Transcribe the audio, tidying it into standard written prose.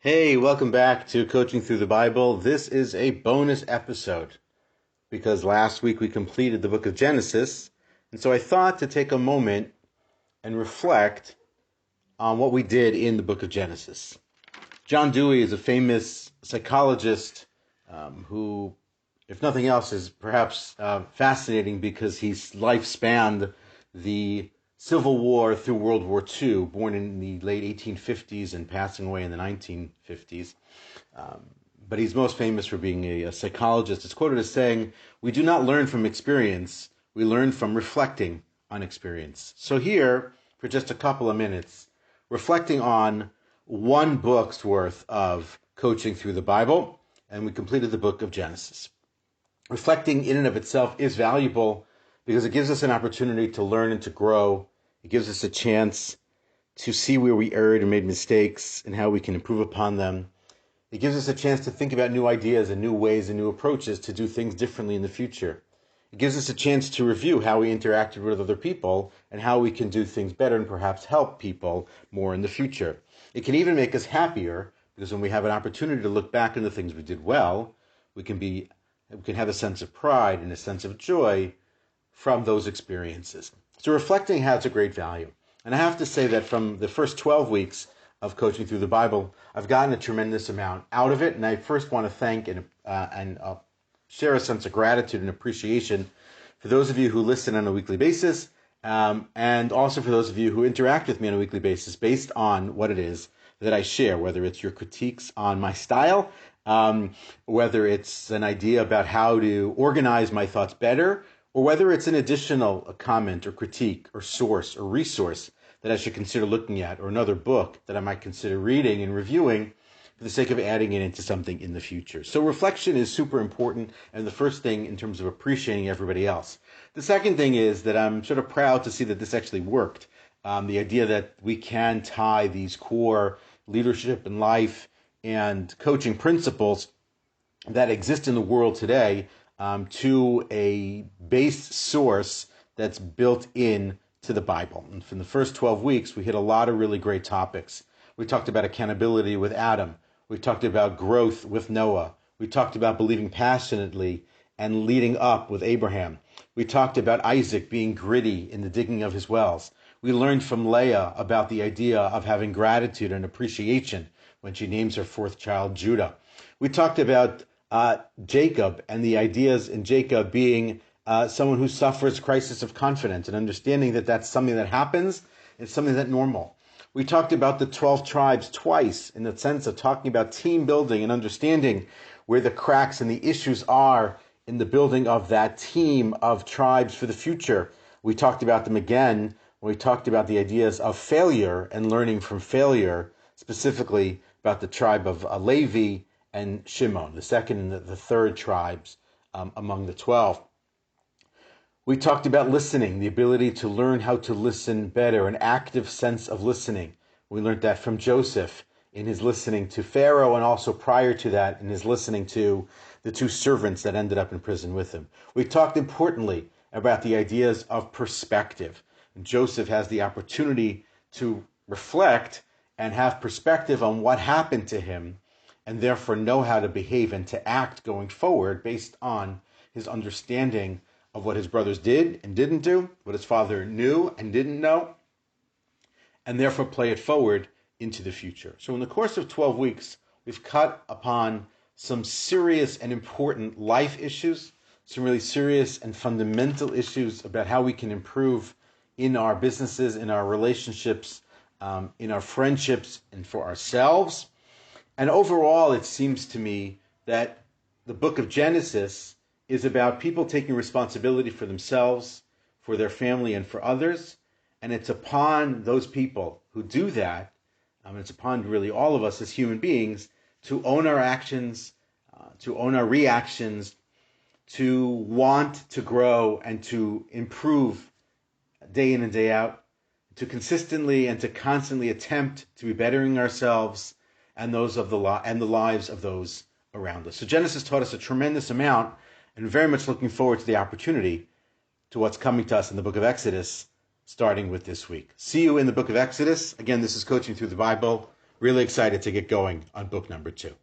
Hey, welcome back to Coaching Through the Bible. This is a bonus episode because last week we completed the book of Genesis. And so I thought to take a moment and reflect on what we did in the book of Genesis. John Dewey is a famous psychologist who, if nothing else, is perhaps fascinating because his life spanned the Civil War through World War II, born in the late 1850s and passing away in the 1950s. But he's most famous for being a psychologist. It's quoted as saying, "We do not learn from experience, we learn from reflecting on experience." So here, for just a couple of minutes, reflecting on one book's worth of coaching through the Bible, and we completed the book of Genesis. Reflecting in and of itself is valuable because it gives us an opportunity to learn and to grow. It gives us a chance to see where we erred and made mistakes and how we can improve upon them. It gives us a chance to think about new ideas and new ways and new approaches to do things differently in the future. It gives us a chance to review how we interacted with other people and how we can do things better and perhaps help people more in the future. It can even make us happier because when we have an opportunity to look back on the things we did well, we can have a sense of pride and a sense of joy from those experiences. So reflecting has a great value. And I have to say that from the first 12 weeks of coaching through the Bible, I've gotten a tremendous amount out of it. And I first want to thank and share a sense of gratitude and appreciation for those of you who listen on a weekly basis, and also for those of you who interact with me on a weekly basis based on what it is that I share, whether it's your critiques on my style, whether it's an idea about how to organize my thoughts better, or whether it's an additional comment or critique or source or resource that I should consider looking at, or another book that I might consider reading and reviewing for the sake of adding it into something in the future. So reflection is super important, and the first thing in terms of appreciating everybody else. The second thing is that I'm sort of proud to see that this actually worked. The idea that we can tie these core leadership and life and coaching principles that exist in the world today to a base source that's built in to the Bible. And from the first 12 weeks, we hit a lot of really great topics. We talked about accountability with Adam. We talked about growth with Noah. We talked about believing passionately and leading up with Abraham. We talked about Isaac being gritty in the digging of his wells. We learned from Leah about the idea of having gratitude and appreciation when she names her fourth child, Judah. We talked about Jacob and the ideas in Jacob being someone who suffers crisis of confidence and understanding that that's something that happens. It's something that's normal. We talked about the 12 tribes twice in the sense of talking about team building and understanding where the cracks and the issues are in the building of that team of tribes for the future. We talked about them again when we talked about the ideas of failure and learning from failure, specifically about the tribe of Levi and Shimon, the second and the third tribes among the 12. We talked about listening, the ability to learn how to listen better, an active sense of listening. We learned that from Joseph in his listening to Pharaoh, and also prior to that in his listening to the two servants that ended up in prison with him. We talked importantly about the ideas of perspective. And Joseph has the opportunity to reflect and have perspective on what happened to him, and therefore know how to behave and to act going forward based on his understanding of what his brothers did and didn't do, what his father knew and didn't know, and therefore play it forward into the future. So in the course of 12 weeks, we've cut upon some serious and important life issues, some really serious and fundamental issues about how we can improve in our businesses, in our relationships, in our friendships, and for ourselves. And overall, it seems to me that the book of Genesis is about people taking responsibility for themselves, for their family, and for others. And it's upon those people who do that, and it's upon really all of us as human beings, to own our actions, to own our reactions, to want to grow and to improve day in and day out, to consistently and to constantly attempt to be bettering ourselves and those of the lives of those around us. So Genesis taught us a tremendous amount, and very much looking forward to the opportunity to what's coming to us in the book of Exodus, starting with this week. See you in the book of Exodus. Again, this is Coaching Through the Bible. really excited to get going on book number 2.